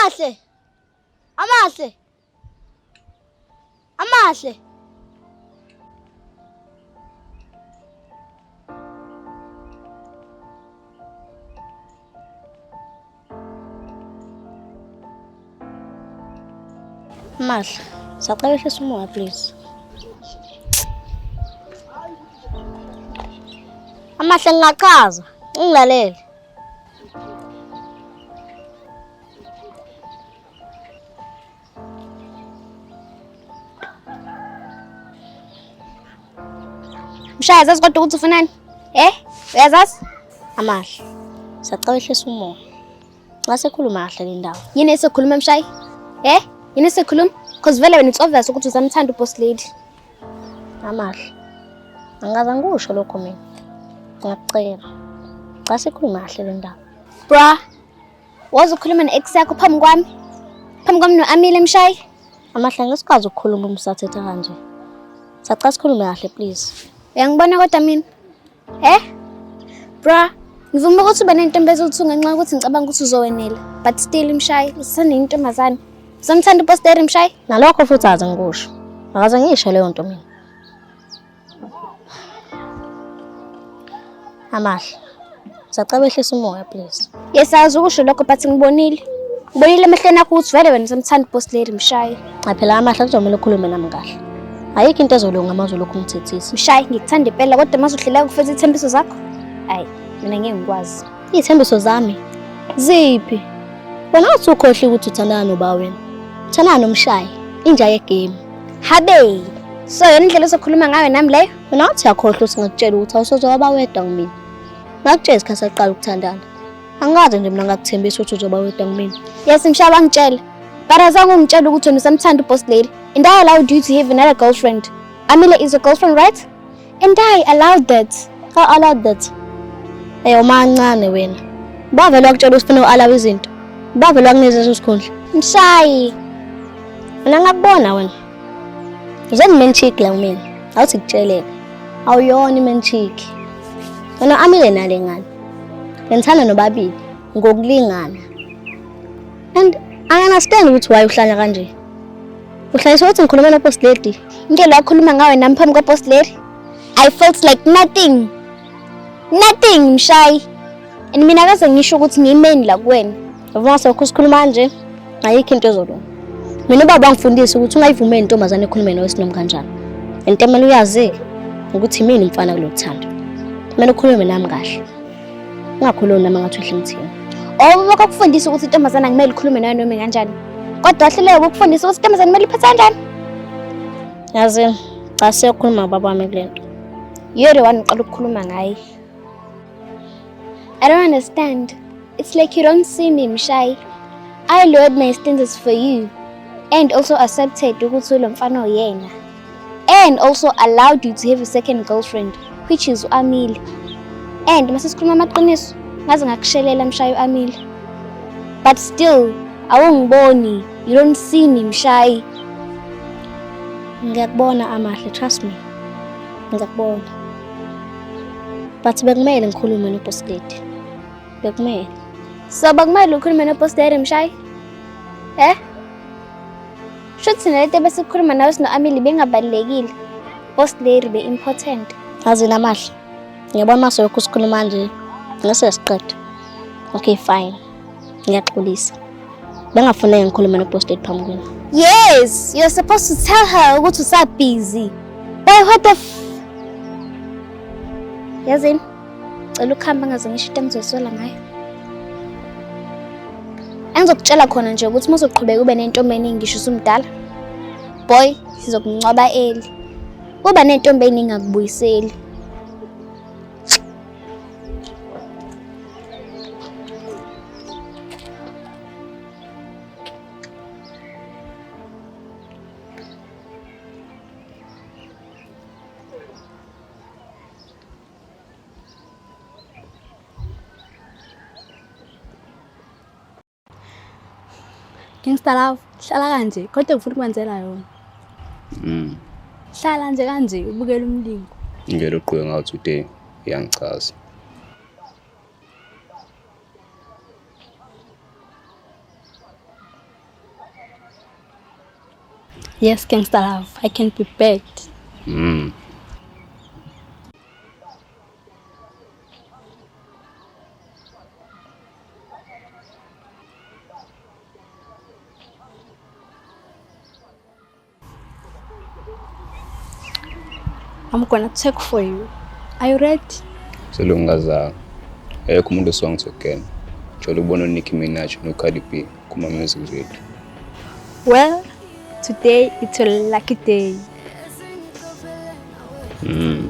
Amahle. Amahle. Amahle. Amahle, sacela ehlisa umoya please. Amahle ngingaqhaza, ungilalele. Mshayi yazazi kodwa ukuthi ufunani? Uyazazi? Amahle. Sacela ehlisa umoya. Ngase khuluma kahle le ndawo. Yini esikhuluma Mshayi? Yini esikhuluma? Because vele wena it's obvious ukuthi usamthanda uboss lady. Amahle. Angaze ngisho lokho mina. Ngiyacela. Ngase khuluma kahle le ndawo. Bra. Wazi ukhuluma ne-ex yakho phambi kwami? Phambi kwami no-Amile Mshayi? Amahle ngesikhazi ukukhuluma umsathetha kanje. Sacela sikhulume kahle please. Uyangibona kodwa mina? Bra, ngivuma ukuthi ube nentombi ezothunga ngenxa yokuthi ngicabanga ukuthi uzowenela. But still Mshayi, usanentombazane. Usamthanda uboss lady Mshayi? Nalokho futhi aze ngikusho. Akaze ngisho leyo nto mina. Amahle. Sacela ehlisa umoya please. Yes, azi ukusho lokho but ngibonile. Ngibonile emehlweni akho ukuthi vele wena usamthanda uboss lady Mshayi. Phela Amahle kuzomela ukhulume nami kahle. Ayikho into ezolunga amazwe lokhu ngithethisa. Mshayi ngikuthanda impela kodwa mazuhlela ukufeza ithembiso zakho? Hayi, mina ngeke ngikwazi. Izithembiso zami ziphi? Wena uthi ukhohle ukuthi uthandana noba wena. Uthandana noMshayi, inja yegame. Habe. So yona indlela ozokhuluma ngayo nami leyo? Wena uthi yakhohle ukuthi ngakutshela ukuthi awusozoba wedwa ngimina. Ngakutshela isikhathi saqala ukuthandana. Angazi nje mina ngakuthembisa ukuthi uzoba wedwa ngimina. Yes Mshayi wangitshela. Barazange ungitshela ukuthi wena usamthanda uboss lady. And I allowed you to have another girlfriend. Amile is your girlfriend, right? And I allowed that. I allowed that. Mancane wena. Bavela ukutshela usifuna ualawa izinto. Bavela kunezwe isikhundla. Mshayi. Mina ngakubona wena. Uzeni menchik la mina. Awuthi kutsheleke. Awuyona menchik. Wena Amile nale ngane. Ngithanda nobabili ngokulingana. And I understand ukuthi why uhlanya kanje. Uhlaliswa ukuthi ngikhuluma noboss lady. Ngeke lakhuluma ngawe nami phambi kwaboss lady. I felt like nothing. Nothing Mshayi. And mina akaze ngisho ukuthi ngiyimeni la kuwena. Yabona sekukhuluma nje. Ayikho into ezolunga. Mina ubaba ngifundisa ukuthi ungayivumeli intombazane ekhulume nawe sinomi kanjani. Entemela uyazi ukuthi mina umfana kulokuthanda. Mina ukhulume nami kahle. Ungakhulumi nami ngathi uhle emthini. Baba kufundisa ukuthi intombazane angimeli ukhulume nawe noma kanjani. Kodwa hleleke ukufundisa ukuthi intombazane kumele iphathe kanjani? Yazi, cha siyokhuluma baba wami kulento. You're the one oqala ukukhuluma ngaye. I don't understand. It's like you don't see me, Mshayi. I lowered my standards for you and also accepted ukuthi lo mfana uyena. And also allowed you to have a second girlfriend, which is Amile. And masisikhuluma amaqiniso, ngaze ngakushelela Mshayi Amile. But still, awungiboni. You don't see me, Mshayi. Ngiyakubona Amahle, trust me. Ngiyakubona. But bekumele ngikhulume noboss lady. Bekumele. So bekumele ukhulume noboss lady Mshayi? Shothi nalento bese ukhuluma nawe sino Amile bengabalekile. Boss lady be important. Azi Amahle. Ngiyabona mase lokhu sikhuluma nje. Ngase siqede. Okay, fine. Ngiyaxolisa. Bengafuneka ngikhulume noboss lady phambi kwenu. Yes, you're supposed to tell her ukuthi usa busy. But what the Yazini, cela ukuhamba ngaze ngisho into engizoyisola ngayo. Engizokutshela khona nje ukuthi masoqhubeka ube nentombi eningi ngisho usumdala. Boy, sizokungcwaba eli. Uba nentombi eningi akubuyiseli. Gangster love, hlala kanje kodwa ufuna ukwenzela yona. Hlala nje kanje ubukela umlingo. Ngeke uqhube ngathi ude iyangichaza. Yes, Gangster Love, I can be begged. Mm. I'm gonna check for you. Are you ready? Selungazanga. Ayekho umuntu oswangithokela. Jolo ubona Nicki Minaj no Cardi B kuma music video. Well, today it's a lucky day. Mm.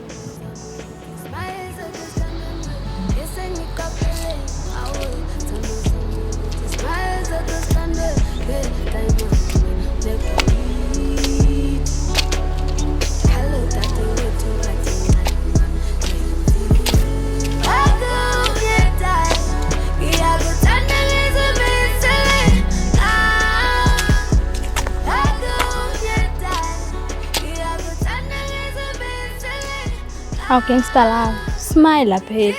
Oh, Gangster Love, smile up here.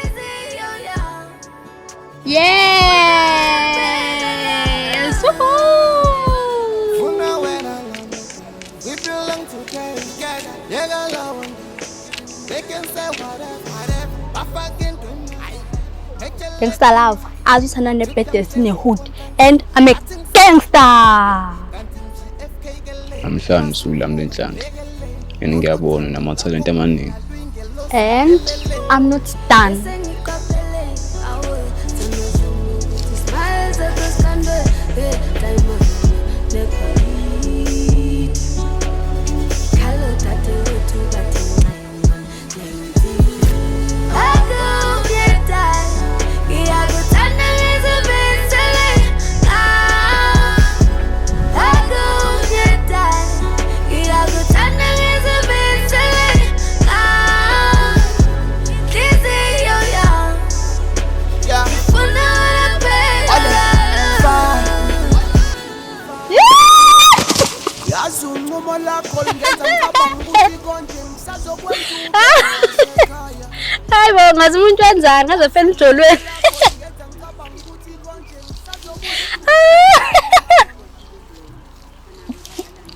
Yes! Woohoo! Gangster Love, I just had a best in a hood, and I'm a gangster. Amhlanje usuku lami lenhlanhla. Yena ngiyabona nama-talent amaningi. And I'm not done. Hayi bo ngazi umuntu wenzani ngaze fena ijolweni.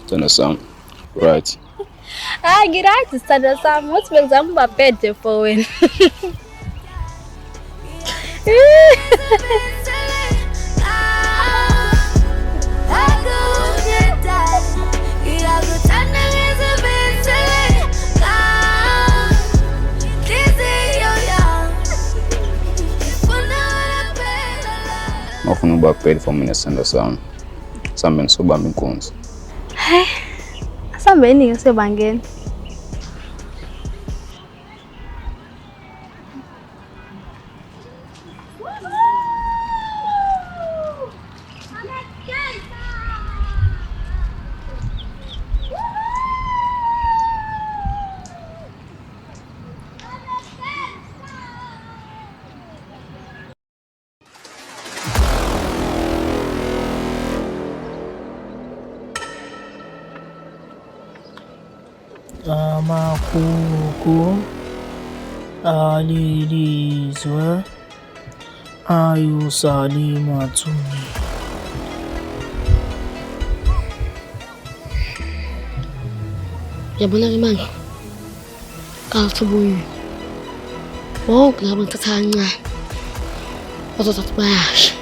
Tona sami. Right. Hayi ngiright sithanda sami uthi bengizama ukuba bede for wena. Ngofuna ukuba bed for mina nesithando sami. Sambe ngisobamba inkunzi. Hey. Asambeni ke sebangeni. Amakuku alilizwe ayusalimathuni. Yabona ke manje. Kathubuni. Bonke labo ngithatha kancane. Bazothatha bayasha.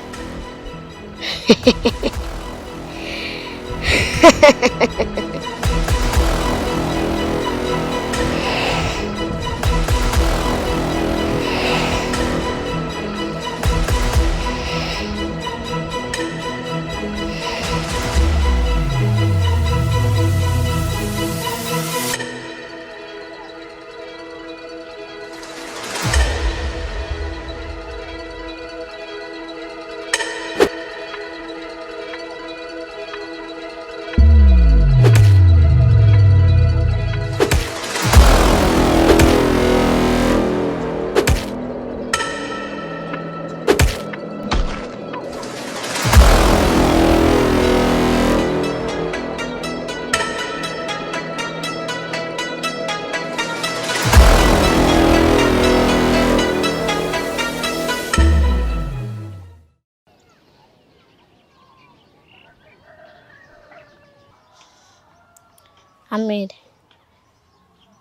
Amile.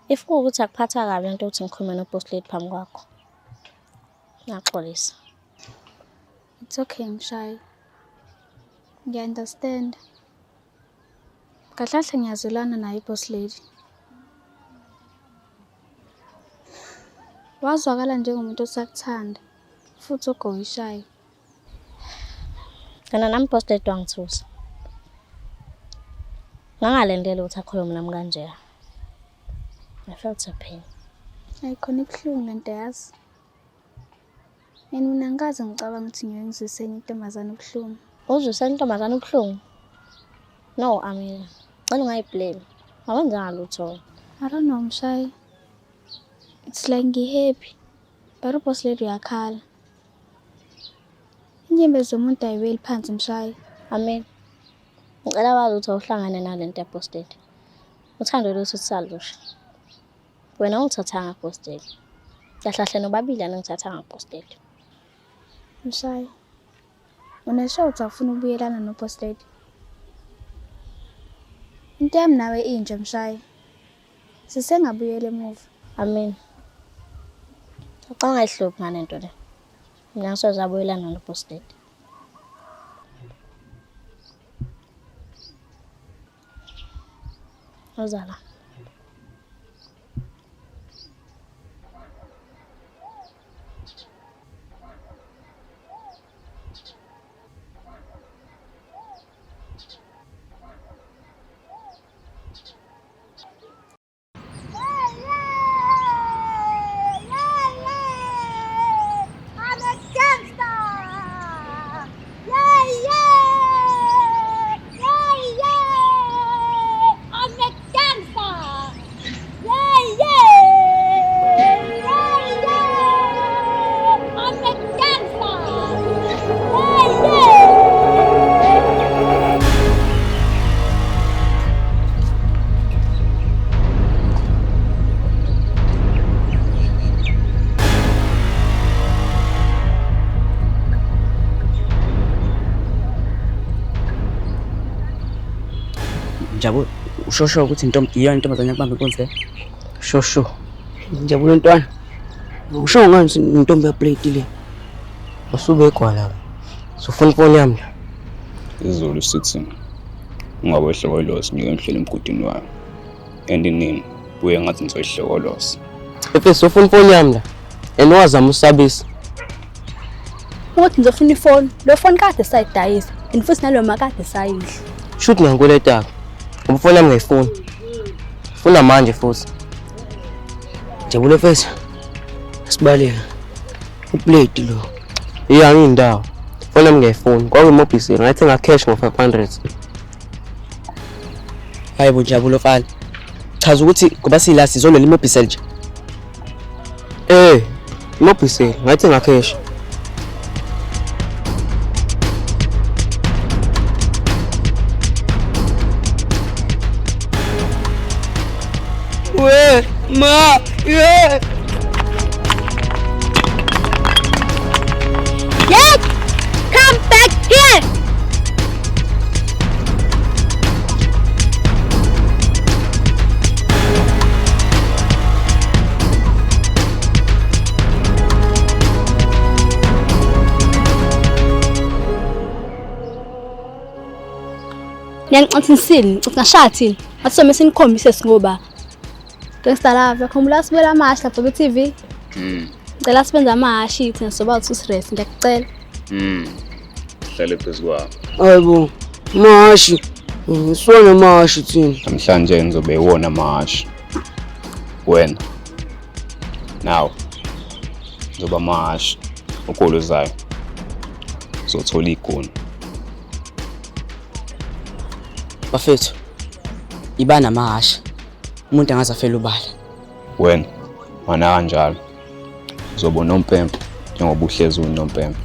If kuwukuthi akuphatha kabi lento ukuthi ngikhulume no-boss lady phambi kwakho. Ngiyaxolisa. It's okay, Mshayi. Ngiya-understand. Kahle ngiyazwelana naye i-boss lady. Wazwakala njengomuntu osakuthanda futhi ogoyishayo. Kana nami boss lady wangithusa. Ngangalendele ukuthi akhulume nami kanje. I felt a pain. Ayikhona ibuhlungu lento yazi. Mina ngikaze ngicabanga ukuthi ngiyengizwise intombazane ubuhlungu. Uzwisa intombazane ubuhlungu? No, Amile. Cela ungayiblame. Awenzanga lutho. I don't know, Mshayi. It's like ngi-happy. But boss lady uyakhala. Inyembezi zomuntu ayiweli phansi, Mshayi. Amile. Ngicela wazi ukuthi uhlangane nalento boss lady. Uthando lutho sisalusha. Wena ungithathanga boss lady. Kahlahle nobabili angithathanga boss lady. Mshayi. Unesho uthi ufuna ukubuyelana no-boss lady. Into yami nawe inje, Mshayi. Sisengabuyela emuva. Amen. Xa ungayihluphi nganento le. Mina ngisozabuyelana no-boss lady. Uzala. I'm a gangster! I'm a gangster! I'm a Njabule, ushosho ukuthi iyona intombazane yakubamba inkunzi le? Shosho. Njabule ntwana. Usho ngani ukuthi intombi yaplate le? Usubekwa la. Sufuna ifoni yami la. Izolo sithi ungawehloko losi ngeke ngihlele emgudini wami. Endinini buye ngathi ngizoyihloko losi. Efese ufuna ifoni yami la. Enwazama usabisa. Ukuthi ngizofuna ifoni. Lo phone kade sayidayisa. And futhi nalo makade sayidla. Shoot ngiyankweleta. Umfoni yami ngayifuna. Funa manje futhi. Njabule fesa. Sibaleka. Uplate lo. Iyangi indawo. Fona yami ngayifuna. Kwakuyimobhisi ngathi ngacash ngo500. Hayibo Njabule fana. Chaza ukuthi ngoba sila sizolela imobhisi nje. Imobhisi ngathi ngacash. Ma, yeah. Yes! Come back here! Ngiyangicanisile, ngicashaya Asome sinikhombise singoba. Gangster love, yakhombula sibela amashi lapha ku-TV. Ngicela sibenza amashi thina soba uthi stress ngiyacela. Hlale phezu kwawo. Hayibo. Mashi. Sona mashi thina. Namhlanje ngizobe iwona mashi. Wena. Now. Ngizoba mashi. Ukuluzayo. Uzothola igoni. Bafethu. Ibana amahashi. Umuntu angaze afele ubala. Wena. Mana kanjalo. Uzoba unompempe njengoba uhlezi unompempe.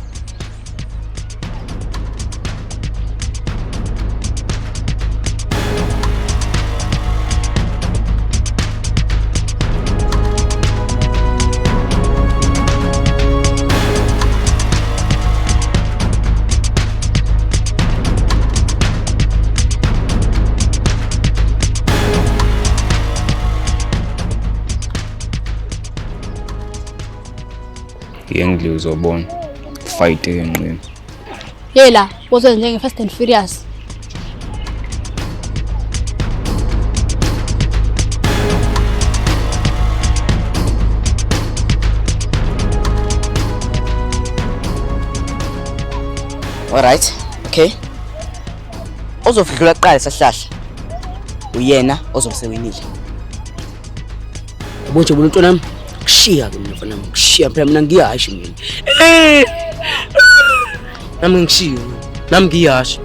Yengli uzobona. Fight engqini. Yela, uzo njenge Fast and Furious. Alright, okay. Ozofika kuqala sahlahla. Uyena ozomsewinile. Ubonje bona untwana nami kushiya ke mina mfana nami kushiya phela mina ngiyasho mina. Nami ngishiyo. Nami ngiyasho.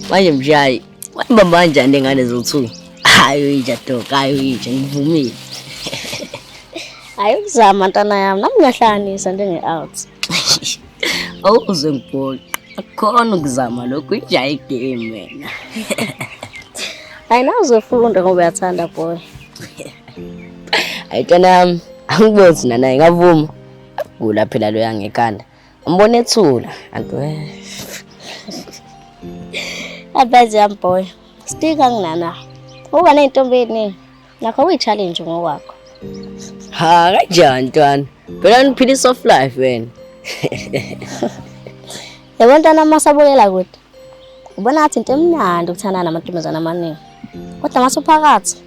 Manje Mshayi, wahamba kanjani engane zo2? Hayi uyijatoka, hayi uyije ngivumile. Hayi ukuzama ntana yami, nami ngiyahlanganisa njenge-out. Awuze ngibhoqa. Akukhona ukuzama lokho inja igame wena. Hayi nawuzofunda ngoba uyathanda boy. Hayi ntwana yami, angiboni naye ngavuma. Akugula phela lo yangekhanda. Umbone ethula, anti we. Abazi yami boy. Stika nginana. Uba nezintombi eziningi. Nakho uyi-challenge ngokwakho. Ha kanjani ntwana? Phela niphila soft life wena. Yebo ntana masabukela kude. Ubona ngathi into emnandi ukuthandana namantombazana amaningi. Kodwa masuphakathi,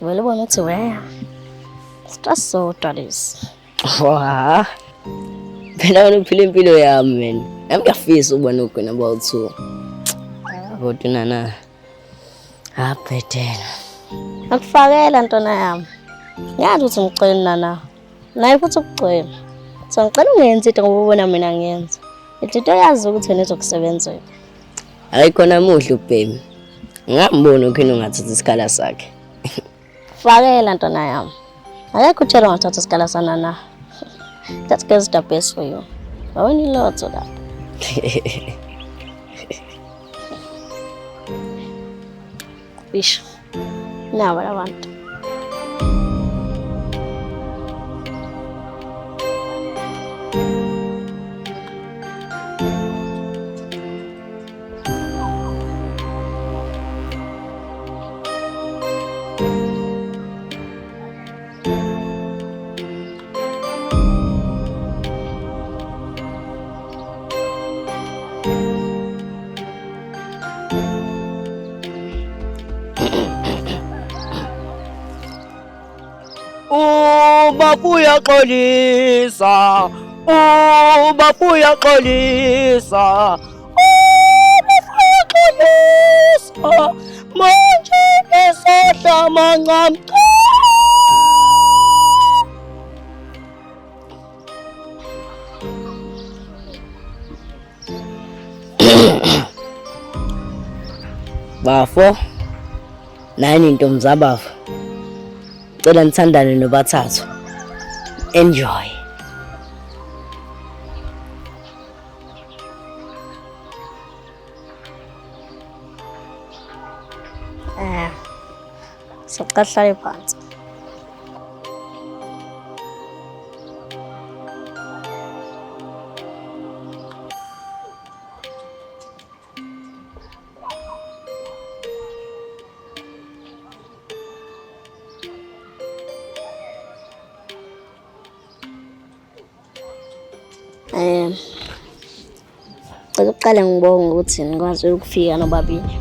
vele ubona ukuthi we. Stress sodwa lesi. Wa. Phela wena uphila impilo yami wena. Nami ngiyafisa ubona ugwena about2. Kodwa nana. Abhedela. Akufakela ntona yami. Ngiyazi ukuthi ngicela nana. Naye futhi ukucela. So ngicela ungenzi into ngoba ubona mina ngiyenza. Into yazi ukuthi wena uzokusebenzela. Ayikhona muhle ubhemi. Ngambona ukhona ungathatha isikhala sakhe. Fakela ntona yami. Akekho utshela ngathatha isikhala sana na. That girl's the best for you. Awena ilotho la. Bish. Now what I want. Babuya xolisa. Babuya xolisa. Babuya xolisa. Manje esahla mancamca. Bafo. Nani intombi zabafa. Cela nithandane nobathathu. Enjoy. Sokuhlala phansi. Cela ukuqala ngibonge ukuthi nikwazi ukufika nobabili.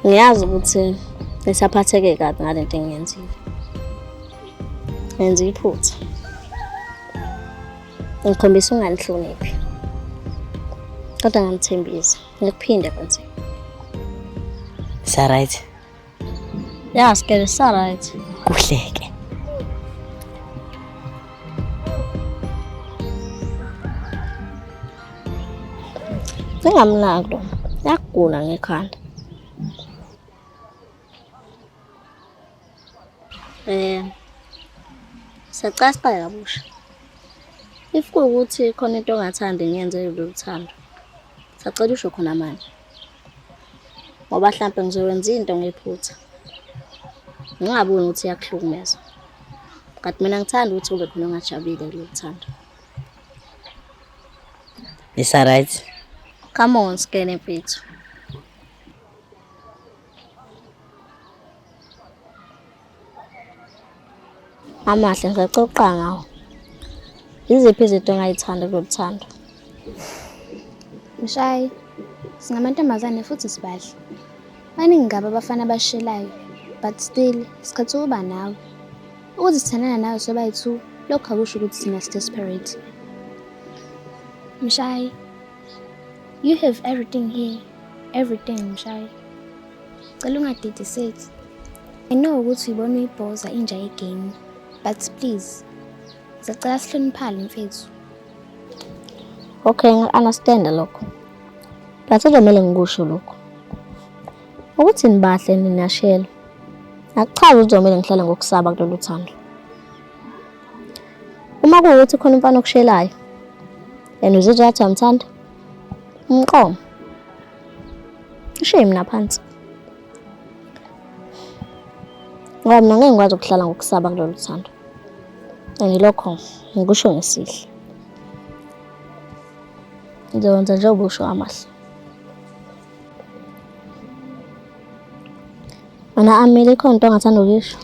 Ngiyazi ukuthi nisaphatheke kabi ngalento engiyenzile. Ngenza iphutha. Ngikhombisa unganihloniphi. Kodwa ngamthembisa ngikuphinde kwenzeke. Sa right. Ya, skele sa right. Kuhleke. Singamnaki lo. Yakugula ngekhanda. Sacela siqale kabusha. If kuwukuthi khona into ongathandi ngiyenze lo thando. Sacela usho khona manje. Ngoba mhlambe ngizowenza into ngephutha. Ngingaboni ukuthi iyakuhlukumeza. Kanti mina ngithanda ukuthi ube khona ongajabule lo thando. Is that right? Come on, skene mfethu. Amahle ngiyacoqa ngawo. Iziphi izinto ongayithanda kulothando? Mshayi, singamantombazane futhi sibahle. Baningi ngabo abafana abashelayo, but still isikhathi uba nawe. Ukuthi sithandana nawe sobayi-2, lokho akusho ukuthi sina desperate. Mshayi, you have everything here. Everything, Mshayi. Cela ungadidiseki. I know ukuthi uyibona uyibhoza inja yegame, but please, sicela sihloniphane mfethu. Okay, ngi-understand lokho. But kuzomela ngikusho lokho. Ukuthi nibahle ninashela. Akuchazi ukuthi uzomela ngihlala ngokusaba kulolu thando. Uma kuwukuthi khona umfana okushelayo, and uzizwa wathi uyamthanda, umqomo. Ushiye mina phansi. Ngoba mina ngeke ngikwazi ukuhlala ngokusaba kulolu thando. Ngilokho ngikusho ngesihle. Ngizokwenza njengoba usho Amahle. Mana Amile khona into ongathanda ukuyisho?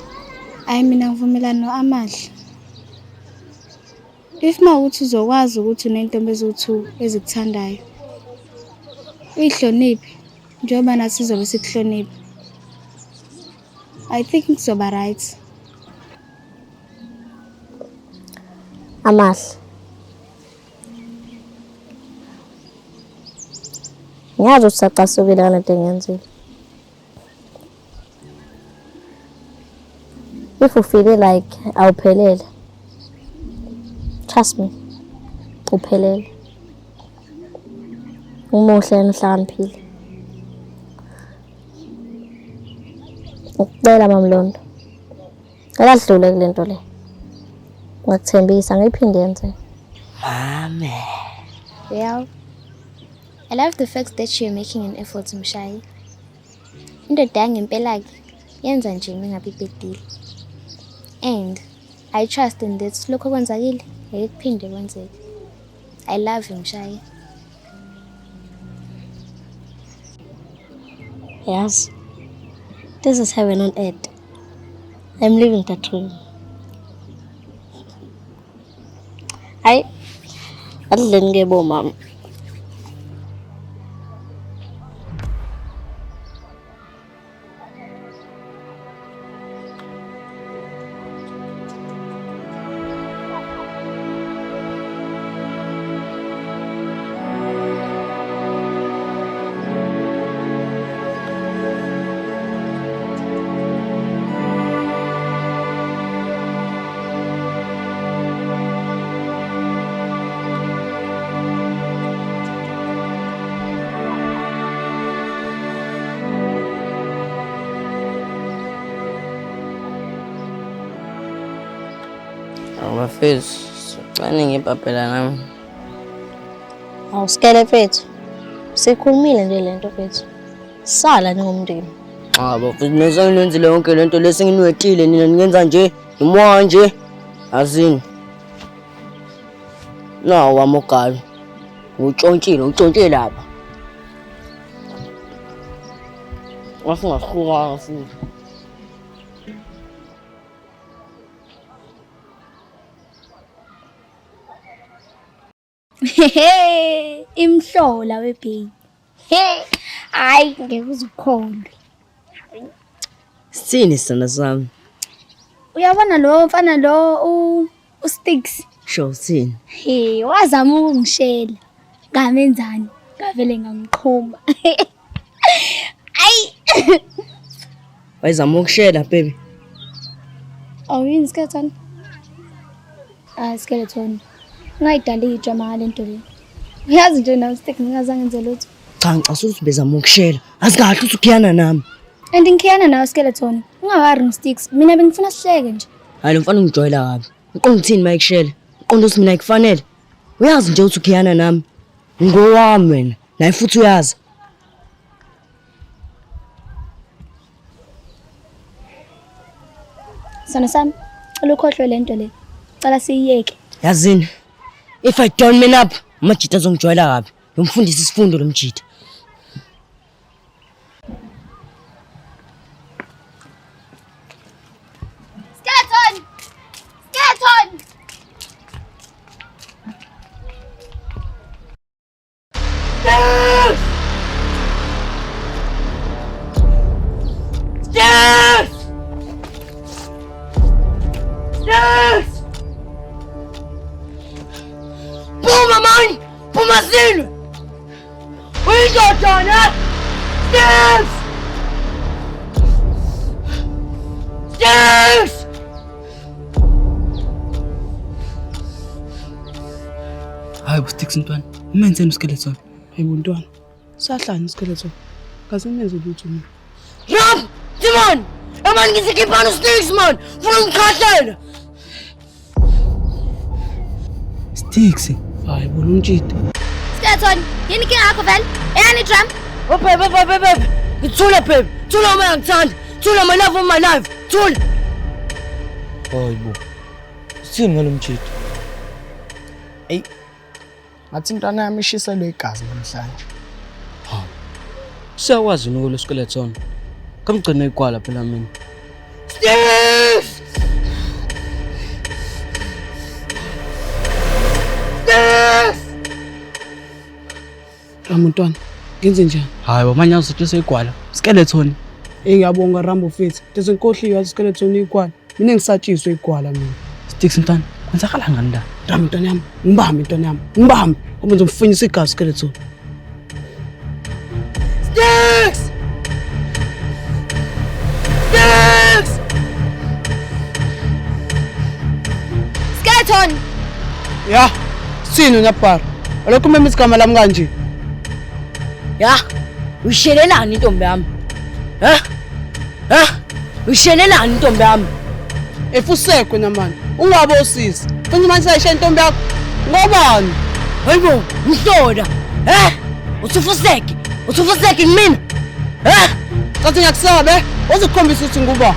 Hayi mina ngivumelana no-Amahle. If mawuthi uzokwazi ukuthi unentombi eziwu-2 ezikuthandayo, uyihloniphe njengoba nathi sizobe sikuhlonipha. I think kuzoba right. Amahle. Ngiyazi ukuthi sacasukile ngalento engiyenzile. If you feel like awuphelele, trust me, uphelele. Umuhle nihlakaniphile. Ukucela mamlondo. Akadlule kule nto le. Ngakuthembisa ngiphinde yenze. Amen. Well, I love the fact that you're making an effort, Mshayi. Indoda yangempela ke yenza nje mingabe ibhedile. And I trust in that lokho kwenzakile ayikuphinde kwenzeke. I love you, Mshayi. Yes. This is heaven on earth. I'm living the dream. Hayi. Adleni ngebo mama. Abafethu, xana ngibhabhela nami. Awusikele mfethu. Sikhulumile nje lento mfethu. Sala njengomndeni. Abafethu, nesengilenzile yonke lento lesinginwetile nina ningenza nje, imoya nje. Azini. Nawo amogalo. Utshontshile lapha. Wasingahluka futhi. Hehe, imhlola webheyi. He, hayi ngeke uzukholwe. Sithini sithanda sami? Uyabona lo mfana lo uSticks. Sho sithini? He, wazama ukungishela. Ngamenzani? Ngavele ngamqhuma. Ayi. Wayezama ukushela baby. Awuyini skeleton? Skeleton. Ungayidali idrama ngale nto le. Uyazi nje nawe Stick ngingazange ngenze lutho. Cha ngicasuka ukuthi bezama ukushela. Asikahle ukuthi ukhiyana nami. And ngikhiyana nawe Skeleton. Ungawari ngiSticks. Mina bengifuna sihleke nje. Hayi lo mfana ungijwayela kabi. Uqonda ukuthini mayikushela? Uqonda ukuthi mina ayikufanele. Uyazi nje ukuthi ukhiyana nami. Ngowami wena. Naye futhi uyazi. Sana sami, ulukhohlwe lento le. Cala siyiyeke. Yazini. If I don't man up, amajita azongijwayela kabi. Ngimfundisa isifundo lo mjita. Skeleton! Skeleton! Yes! Yes! Puma man! Puma zinu! We got on it! Yes! Yes! Hayi uSticks ntwana. Umenzeni uskeleton? Hayi ntwana. Sahlani skeleton. Kasemenze lutho mina. Rob! Timon! Man ngisikhipha uSticks man! Funa umkhahlela! Sticks. Hayi bona untshito. Skeleton, yini inkinga yakho vele? Eyani drum? Oh baby! Ngithula baby! Thula uma ngithanda! Thula my love of my life! Thula! Hayibo. Sithini ngalomtshito? Ey. Ngathi intwana yami ishiselwe igazi namhlanje. Siyakwazi noko lo skeleton. Kamgcina igwala phela mina. Steve! Ntwana, ngenze njani? Hayi wamanye azotshisa igwala. Skeleton. Ngiyabonga Rambo Fethu. Bese nkohliwe skeleton igwala. Mina ngisatshiswe igwala mina. Sticks ntwana. Kwenzakala ngani la? Rambo ntwana yami, ngibambe ntwana yami. Ngibambe. Ngoba ngizomfunyisa igazi skeleton. Sticks! Sticks! Skeleton! Ya, sithini nyapara? Alokho mema isigama lami kanje. Ya, ushelelani intombi yami? Ushelelani intombi yami? Efusekwe namani. Ungabe osisi. Futhi manje sayisha intombi yakho. Ngobani? Hayibo, mhlola. Uthufuseke mina. Cathi ngiyakusabe. Uzikhombisa ukuthi nguba.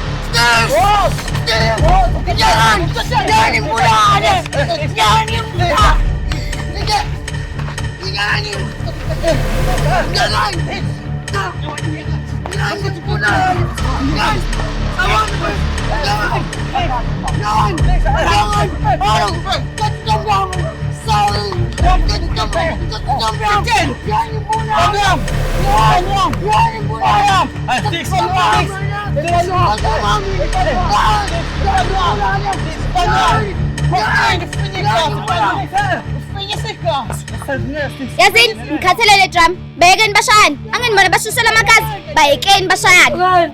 Yazini, ngikhathelele drum. Bayekeni bashayani. Angenibona bashusela amakazi. Bayekeni bashayani.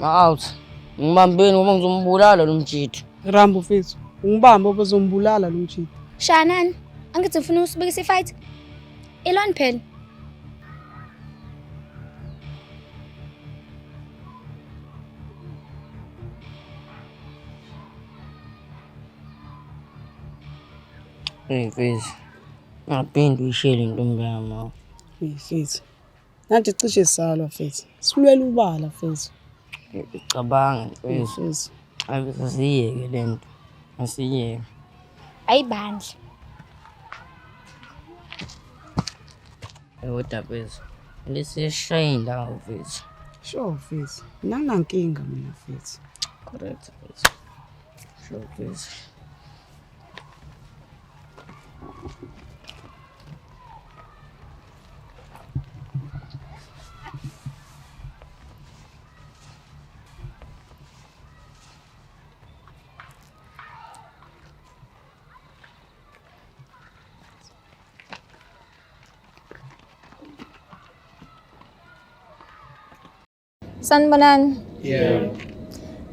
Out. Ngibambeni ngoba ngizombulala lo mjito. Rambo Fethu. Ungibambe obezombulala lo mjito. Shanani, angithi ufuna usibekisa ifight? Elon pen. Hey Fethu. Ngaphinde uyishele intombi yami. Fethu. Nathi cishe salwa Fethu. Silwela ubala Fethu. Ngicabanga Fethu. Fethu. Asiyeke lento. Asiyeke. Ayibandla. Kodwa Fethu. Lesishayini la Fethu. Sure, Fitz. Nanankinga mina, Fitz. Correct. Sure, please. Sanibonani.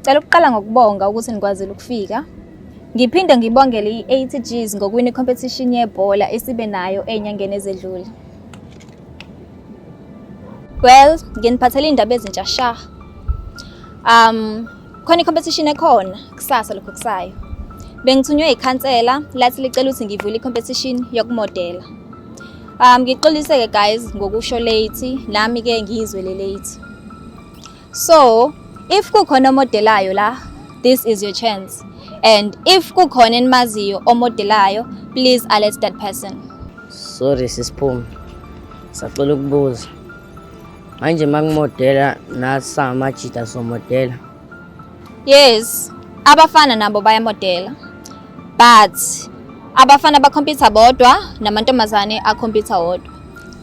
Cela ukuqala ngokubonga ukuthi nikwazile ukufika. Ngiphinde ngibongele i-ATGs ngokwini i-competition yebhola esibe nayo enyangeni ezedlule. Well, nginiphathele indaba ezintsha sha. Khona i-competition ekhona kusasa lokho kusayo. Bengithunywe ikhansela lathi licela ukuthi ngivule i-competition yokumodela. Ngixolise ke guys ngokusho late, nami ke ngizwele late. So, if kukhona omodelayo la, this is your chance. And if kukhona enimaziyo omodelayo, please alert that person. Sorry sisiphumi. Sacela ukubuza. Manje mangimodela nasamajita somodela. Yes, abafana nabo bayamodela. But abafana bakompyutha bodwa namantombazane akompyutha wodwa.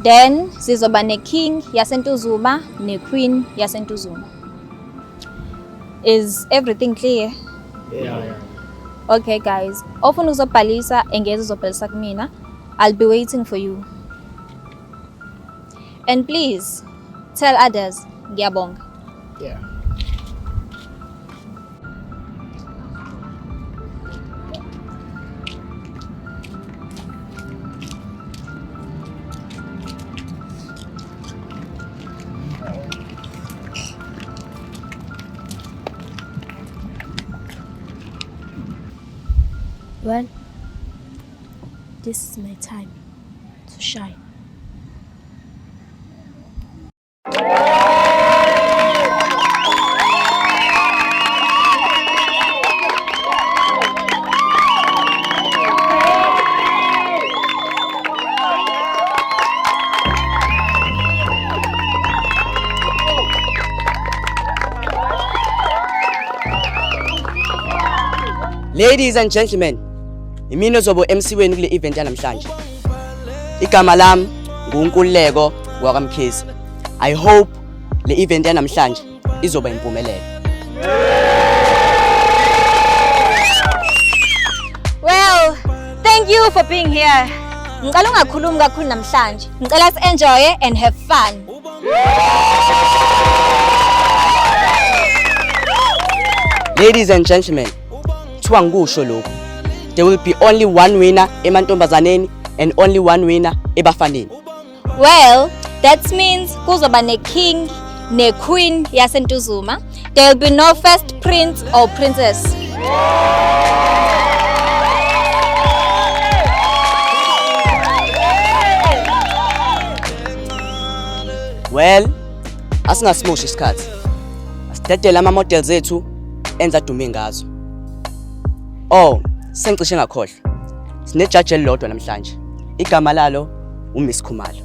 Then sizoba ne-king yaseNtuzuma ne-queen yaseNtuzuma. Is everything clear? Yeah. Okay guys, ofuna uzobhalisa engeze uzobhalisa kumina. I'll be waiting for you. And please tell others ngiyabonga. Yeah. Well, this is my time to shine. Ladies and gentlemen, imino zobo MC wenu kule event yanamhlanje. Igama lami nguNkululeko kwaMkhize. I hope le event yanamhlanje izoba impumelelo. Well, thank you for being here. Ngicela ungakhulumi kakhulu namhlanje. Ngicela si-enjoy and have fun. Ladies and gentlemen, kuthiwa ngikusho lokhu. There will be only one winner emantombazaneni and only one winner ebafaneni. Well, that means kuzoba ne-king ne-queen yaseNtuzuma. There will be no first prince or princess. Well, asingasimushi isikhathi. Asidedele ama-models ethu enza dume ngazo. Oh, sengicishe ngakhohlwa. Sinejaji elilodwa namhlanje. Igama lalo uMiss Khumalo.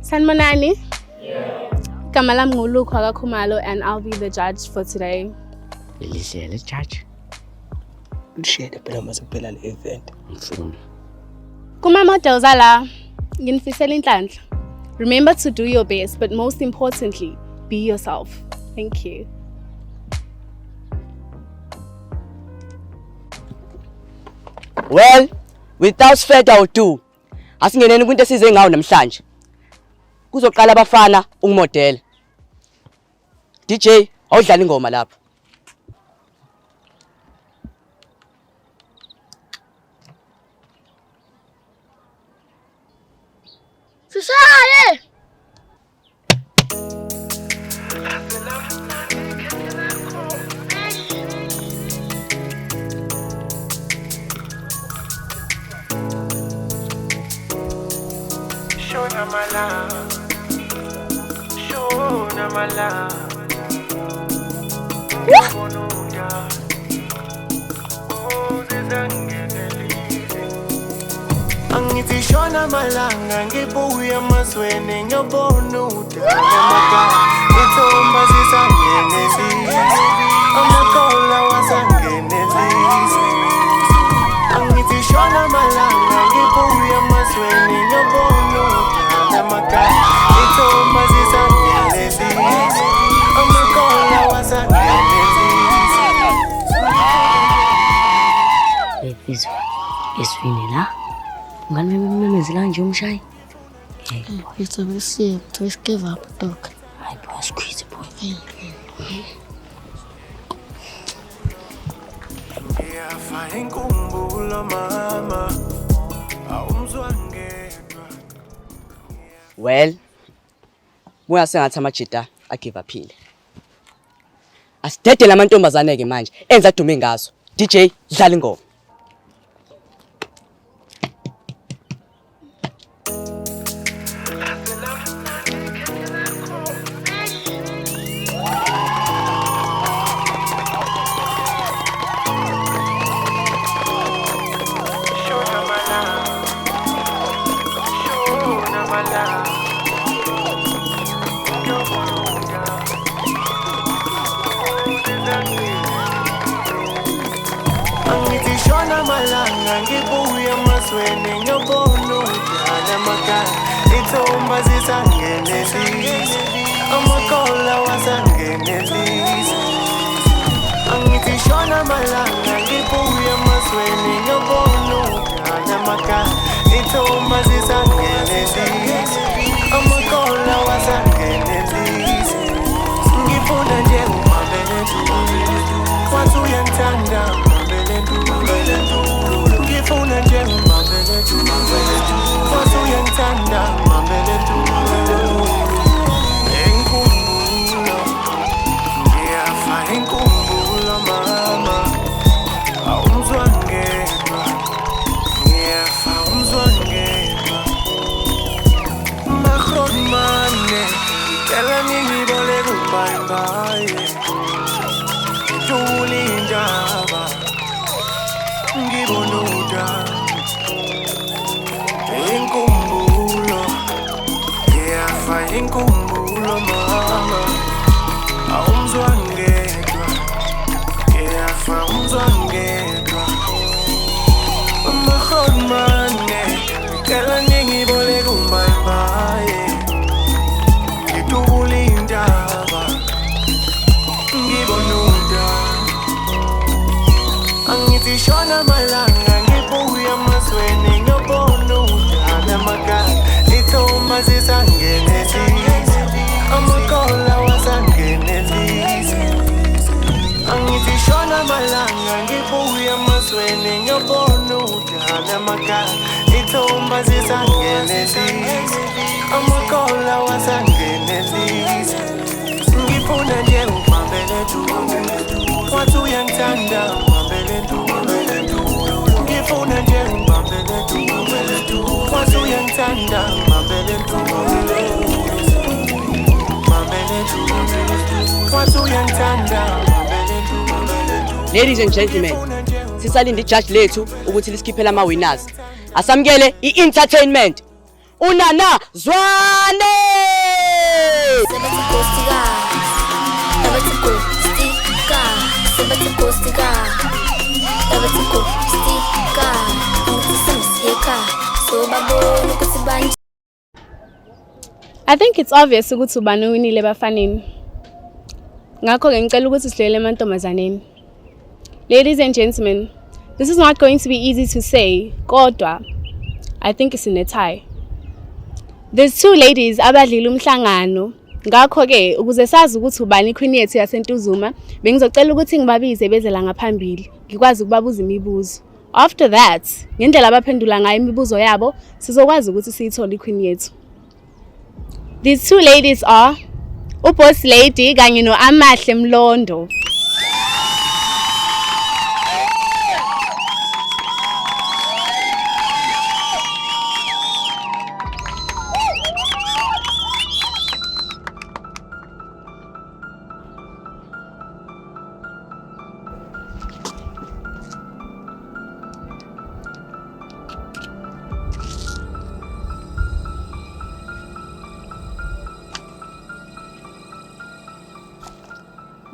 Sanibonani. Igama lami nguLukwa kaKhumalo and I'll be the judge for today. Lishele judge. Lishele phela mase kuphela le event. Mfuni. Kuma models ala, nginifisela inhlanhla. Remember to do your best, but most importantly, be yourself. Thank you. Well, without further ado, asingeneni kwinto esize ngawo namhlanje. Kuzoqala abafana ukumodela. DJ, awudlala ingoma lapha. Mshayi! Angithi shona malanga ngibuya emazweni ngiyobona udala emakhaya ithomba zisangenelisa amakola wasangenelisa Angithi shona malanga ngibuya emazweni ngiyobona udala emakhaya ithomba zisangenelisa amakola wasangenelisa Bezwe eswini la ngani memezela nje Mshayi It's a receive. Just give up, dog. hayi boy squeeze boy Yafa inkumbulo mama awumzwa ngedwa Well, buya sengathi amajita agive uphile. Asidede lamantombazane ke manje enza dume ngazo. DJ dlala ingoma. Angithi shona malanga ngibuya emazweni ngiyobona udala emakhaya ithomba zisangenelisa amakola wasangenelisa Angithi shona malanga ngibuya emazweni ngiyobona udala emakhaya ithomba zisangenelisa amakola wasangenelisa Ngifuna nje umabeletu wathi uyangithanda Ngifuna nje umabeletu wathi uyangithanda umabeletu Inkumbulo Yafa inkumbulo mama awumzwa ngedwa Yafa umzwa ngedwa Makhrodmane Kela ngibole kubayimbaye Juli indaba ngibona udaba inkumbulo yafa inkumbulo mama awumzwa ngedwa yafa umzwa ngedwa amakhomane kela ngibole kumbaye ngitubula indaba ngibona udaba Angithi shona malanga ngibuya emazweni ngiyobona udala emakhaya ithomba zisangenelisa amakola wasangenelisa Angithi shona malanga ngibuya emazweni ngiyobona udala emakhaya ithomba zisangenelisa amakola wasangenelisa Ngifuna nje umabeletu wathi uyangithanda Ngifuna nje umabeletu wathi uyangithanda umabeletu wathi uyangithanda umabeletu Ladies and gentlemen, sisalinde ijudge lethu ukuthi lisikhiphele ama winners. Asamukele i-entertainment. Unana Zwane! I think it's obvious ukuthi ubani winile bafaneni. Ngakho ke ngicela ukuthi sidlulele emantombazaneni. Ladies and gentlemen, this is not going to be easy to say, kodwa I think it's in a tie. There's two ladies abadlila umhlangano. Ngakho ke ukuze sazi ukuthi ubani queen yethu yaseNtuzuma, bengizocela ukuthi ngibabize bezela ngaphambili, ngikwazi ukubabuza imibuzo. After that, ngendlela abaphendula ngayo imibuzo yabo, sizokwazi ukuthi siyithole iqueen yethu. These two ladies are uBoss Lady kanye noAmahle Mlondo.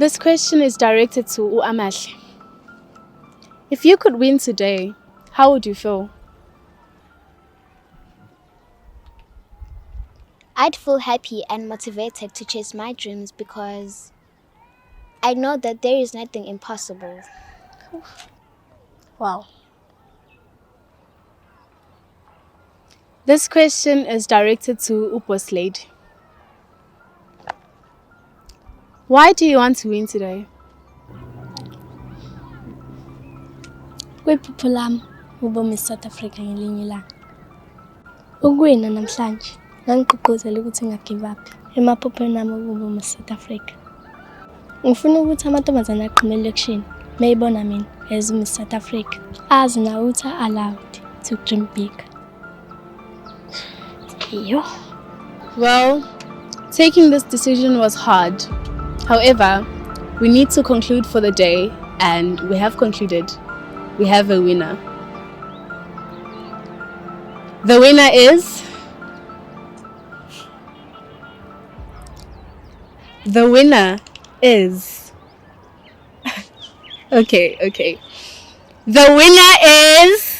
This question is directed to Amile. If you could win today, how would you feel? I'd feel happy and motivated to chase my dreams because I know that there is nothing impossible. Wow. This question is directed to Uposlade. Why do you want to win today? Kwiphupho lami ukuba Miss South Africa ngelinye ilanga. Ukuwina namhlanje ngangigqugquzela ukuthi ngingagive up emaphupheni ami ukuba Miss South Africa. Ngifuna ukuthi amantombazane aqhumele ekshini mayibona mina as Miss South Africa azi nawo ukuthi allowed to dream big. Yo. Well, taking this decision was hard. However, we need to conclude for the day, and we have concluded. We have a winner. The winner is... The winner is... Okay. The winner is...